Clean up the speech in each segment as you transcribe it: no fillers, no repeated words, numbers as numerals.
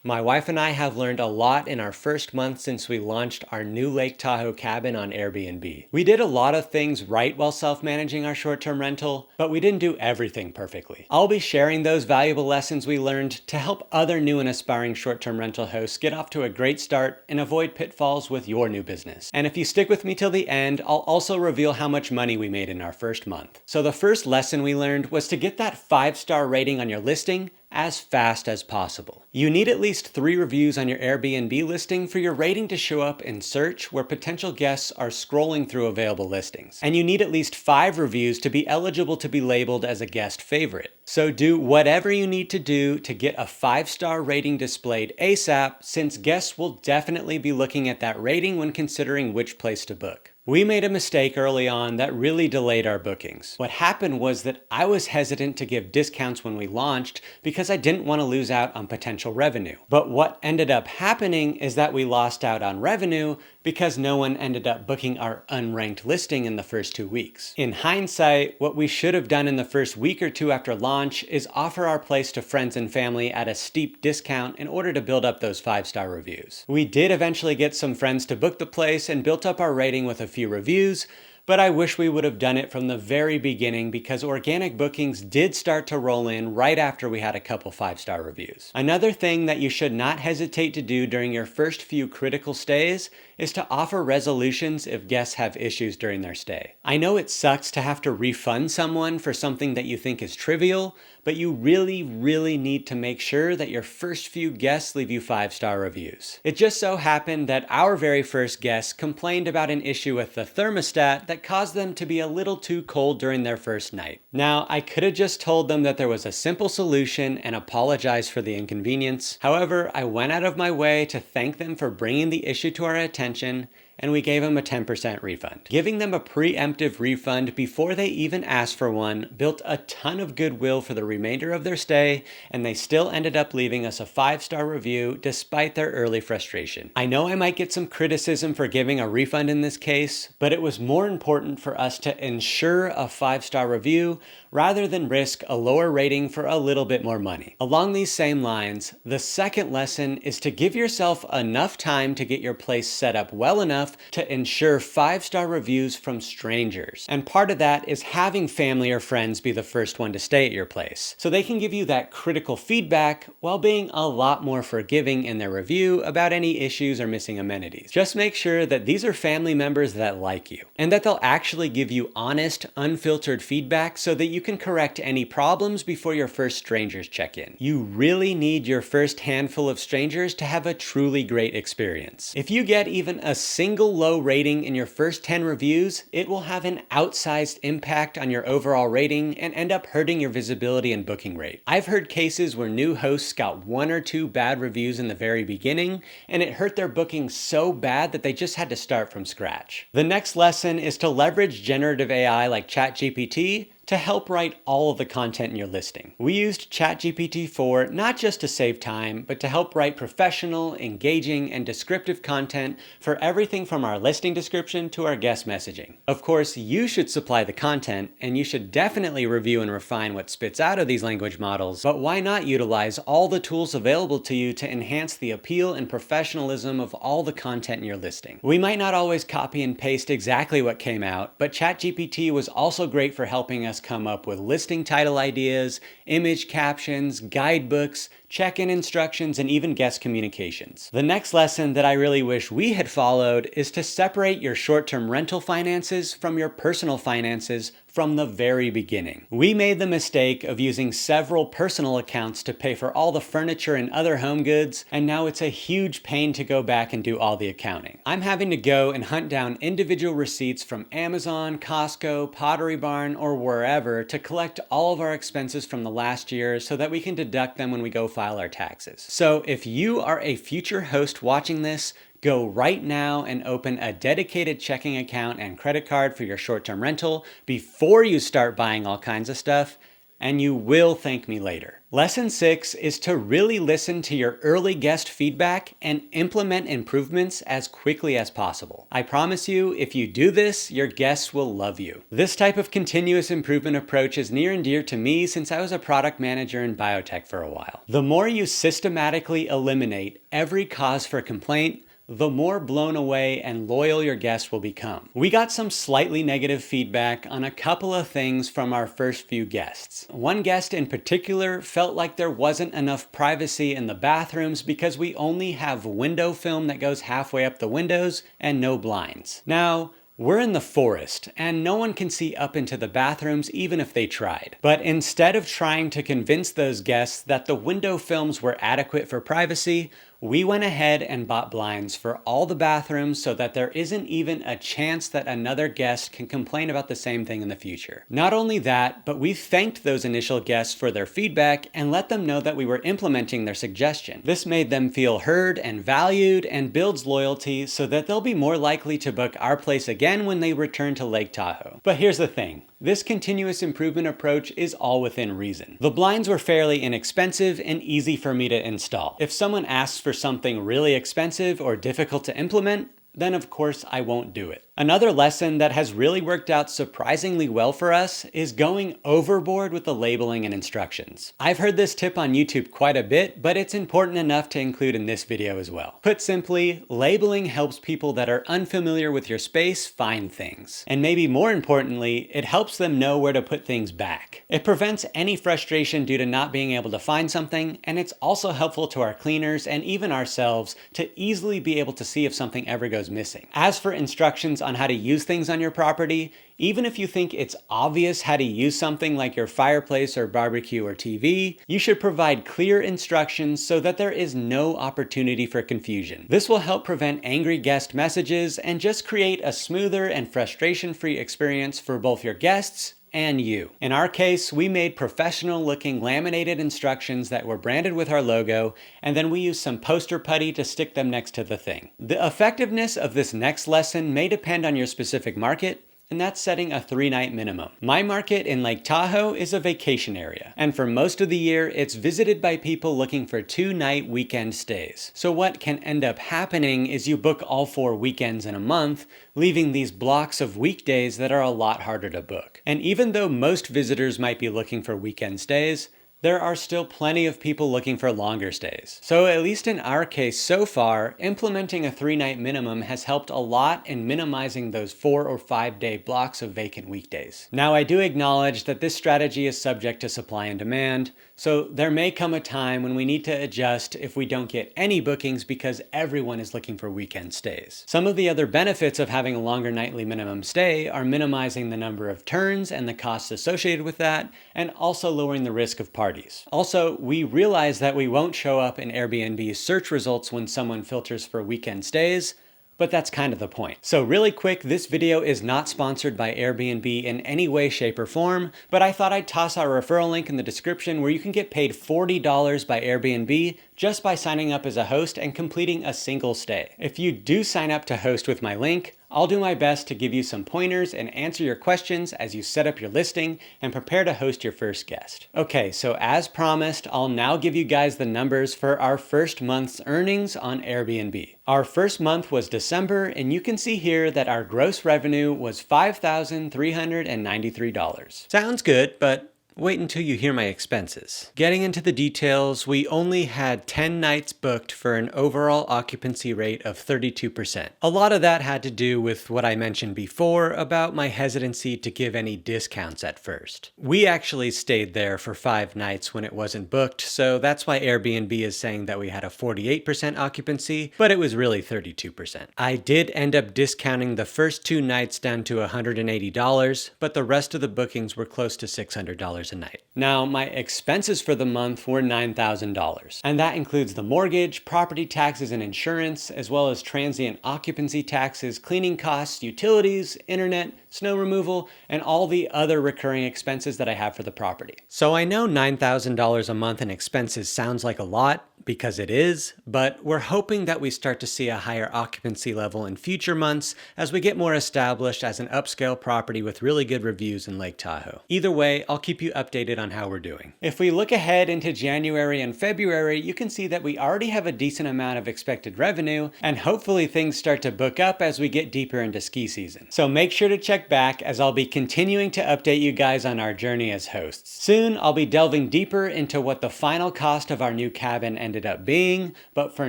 My wife and I have learned a lot in our first month since we launched our new Lake Tahoe cabin on Airbnb. We did a lot of things right while self-managing our short-term rental, but we didn't do everything perfectly. I'll be sharing those valuable lessons we learned to help other new and aspiring short-term rental hosts get off to a great start and avoid pitfalls with your new business. And if you stick with me till the end, I'll also reveal how much money we made in our first month. So the first lesson we learned was to get that 5-star rating on your listing as fast as possible. You need at least 3 reviews on your Airbnb listing for your rating to show up in search where potential guests are scrolling through available listings. And you need at least 5 reviews to be eligible to be labeled as a guest favorite. So do whatever you need to do to get a 5-star rating displayed ASAP, since guests will definitely be looking at that rating when considering which place to book. We made a mistake early on that really delayed our bookings. What happened was that I was hesitant to give discounts when we launched because I didn't want to lose out on potential revenue. But what ended up happening is that we lost out on revenue because no one ended up booking our unranked listing in the first 2 weeks. In hindsight, what we should have done in the first week or two after launch is offer our place to friends and family at a steep discount in order to build up those 5-star reviews. We did eventually get some friends to book the place and built up our rating with a few reviews, but I wish we would have done it from the very beginning because organic bookings did start to roll in right after we had a couple 5-star reviews. Another thing that you should not hesitate to do during your first few critical stays is to offer resolutions if guests have issues during their stay. I know it sucks to have to refund someone for something that you think is trivial, but you really need to make sure that your first few guests leave you 5-star reviews. It just so happened that our very first guests complained about an issue with the thermostat that caused them to be a little too cold during their first night. Now, I could have just told them that there was a simple solution and apologized for the inconvenience. However, I went out of my way to thank them for bringing the issue to our attention, and we gave them a 10% refund. Giving them a preemptive refund before they even asked for one built a ton of goodwill for the remainder of their stay, and they still ended up leaving us a 5-star review despite their early frustration. I know I might get some criticism for giving a refund in this case, but it was more important for us to ensure a 5-star review rather than risk a lower rating for a little bit more money. Along these same lines, the second lesson is to give yourself enough time to get your place set up well enough to ensure 5-star reviews from strangers. And part of that is having family or friends be the first one to stay at your place, so they can give you that critical feedback while being a lot more forgiving in their review about any issues or missing amenities. Just make sure that these are family members that like you, and that they'll actually give you honest, unfiltered feedback so that you can correct any problems before your first strangers check in. You really need your first handful of strangers to have a truly great experience. If you get even a single low rating in your first 10 reviews, it will have an outsized impact on your overall rating and end up hurting your visibility and booking rate. I've heard cases where new hosts got 1 or 2 bad reviews in the very beginning, and it hurt their booking so bad that they just had to start from scratch. The next lesson is to leverage generative AI like ChatGPT to help write all of the content in your listing. We used ChatGPT 4 not just to save time, but to help write professional, engaging, and descriptive content for everything from our listing description to our guest messaging. Of course, you should supply the content, and you should definitely review and refine what spits out of these language models, but why not utilize all the tools available to you to enhance the appeal and professionalism of all the content in your listing? We might not always copy and paste exactly what came out, but ChatGPT was also great for helping us come up with listing title ideas, image captions, guidebooks, check-in instructions, and even guest communications. The next lesson that I really wish we had followed is to separate your short-term rental finances from your personal finances from the very beginning. We made the mistake of using several personal accounts to pay for all the furniture and other home goods, and now it's a huge pain to go back and do all the accounting. I'm having to go and hunt down individual receipts from Amazon, Costco, Pottery Barn, or wherever to collect all of our expenses from the last year so that we can deduct them when we go file our taxes. So if you are a future host watching this, go right now and open a dedicated checking account and credit card for your short-term rental before you start buying all kinds of stuff, and you will thank me later. Lesson 6 is to really listen to your early guest feedback and implement improvements as quickly as possible. I promise you, if you do this, your guests will love you. This type of continuous improvement approach is near and dear to me since I was a product manager in biotech for a while. The more you systematically eliminate every cause for complaint, the more blown away and loyal your guests will become. We got some slightly negative feedback on a couple of things from our first few guests. One guest in particular felt like there wasn't enough privacy in the bathrooms because we only have window film that goes halfway up the windows and no blinds. Now, we're in the forest, and no one can see up into the bathrooms even if they tried. But instead of trying to convince those guests that the window films were adequate for privacy, we went ahead and bought blinds for all the bathrooms so that there isn't even a chance that another guest can complain about the same thing in the future. Not only that, but we thanked those initial guests for their feedback and let them know that we were implementing their suggestion. This made them feel heard and valued and builds loyalty so that they'll be more likely to book our place again when they return to Lake Tahoe. But here's the thing. This continuous improvement approach is all within reason. The blinds were fairly inexpensive and easy for me to install. If someone asks for something really expensive or difficult to implement, then of course I won't do it. Another lesson that has really worked out surprisingly well for us is going overboard with the labeling and instructions. I've heard this tip on YouTube quite a bit, but it's important enough to include in this video as well. Put simply, labeling helps people that are unfamiliar with your space find things. And maybe more importantly, it helps them know where to put things back. It prevents any frustration due to not being able to find something, and it's also helpful to our cleaners and even ourselves to easily be able to see if something ever goes missing. As for instructions on how to use things on your property, even if you think it's obvious how to use something like your fireplace or barbecue or TV, you should provide clear instructions so that there is no opportunity for confusion. This will help prevent angry guest messages and just create a smoother and frustration-free experience for both your guests and you. In our case, we made professional looking laminated instructions that were branded with our logo, and then we used some poster putty to stick them next to the thing. The effectiveness of this next lesson may depend on your specific market, and that's setting a 3-night minimum. My market in Lake Tahoe is a vacation area, and for most of the year, it's visited by people looking for 2-night weekend stays. So what can end up happening is you book all 4 weekends in a month, leaving these blocks of weekdays that are a lot harder to book. And even though most visitors might be looking for weekend stays, there are still plenty of people looking for longer stays. So at least in our case so far, implementing a 3-night minimum has helped a lot in minimizing those 4 or 5 day blocks of vacant weekdays. Now I do acknowledge that this strategy is subject to supply and demand, so there may come a time when we need to adjust if we don't get any bookings because everyone is looking for weekend stays. Some of the other benefits of having a longer nightly minimum stay are minimizing the number of turns and the costs associated with that, and also lowering the risk of parties. Also, we realize that we won't show up in Airbnb's search results when someone filters for weekend stays, but that's kind of the point. So really quick, this video is not sponsored by Airbnb in any way, shape, or form, but I thought I'd toss our referral link in the description where you can get paid $40 by Airbnb just by signing up as a host and completing a single stay. If you do sign up to host with my link, I'll do my best to give you some pointers and answer your questions as you set up your listing and prepare to host your first guest. Okay, so as promised, I'll now give you guys the numbers for our first month's earnings on Airbnb. Our first month was December, and you can see here that our gross revenue was $5,393. Sounds good, but wait until you hear my expenses. Getting into the details, we only had 10 nights booked for an overall occupancy rate of 32%. A lot of that had to do with what I mentioned before about my hesitancy to give any discounts at first. We actually stayed there for 5 nights when it wasn't booked, so that's why Airbnb is saying that we had a 48% occupancy, but it was really 32%. I did end up discounting the first 2 nights down to $180, but the rest of the bookings were close to $600 a night. Now, my expenses for the month were $9,000, and that includes the mortgage, property taxes and insurance, as well as transient occupancy taxes, cleaning costs, utilities, internet, snow removal, and all the other recurring expenses that I have for the property. So I know $9,000 a month in expenses sounds like a lot, because it is, but we're hoping that we start to see a higher occupancy level in future months as we get more established as an upscale property with really good reviews in Lake Tahoe. Either way, I'll keep you you updated on how we're doing. If we look ahead into January and February, you can see that we already have a decent amount of expected revenue, and hopefully things start to book up as we get deeper into ski season. So make sure to check back, as I'll be continuing to update you guys on our journey as hosts. Soon, I'll be delving deeper into what the final cost of our new cabin ended up being, but for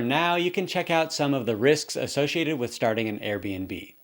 now, you can check out some of the risks associated with starting an Airbnb.